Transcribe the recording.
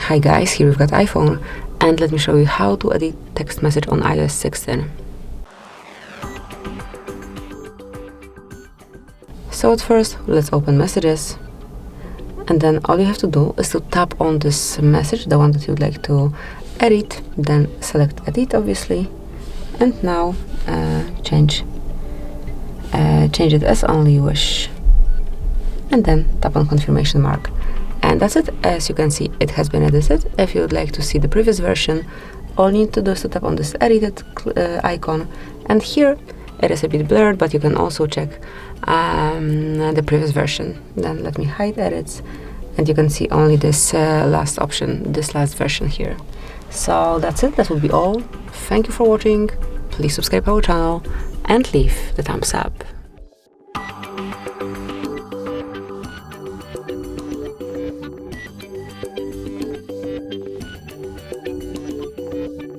Hi guys, here we've got iPhone, and let me show you how to edit text message on iOS 16. So at first, let's open messages, and then all you have to do is to tap on this message, the one that you'd like to edit, then select edit obviously, and now change it as only you wish, and then tap on confirmation mark. And that's it. As you can see, it has been edited. If you would like to see the previous version, all you need to do is to tap on this edited icon, and here it is a bit blurred, but you can also check the previous version. Then let me hide edits, and you can see only this last option, this last version here. So that's it. That will be all. Thank you for watching. Please subscribe our channel and leave the thumbs up.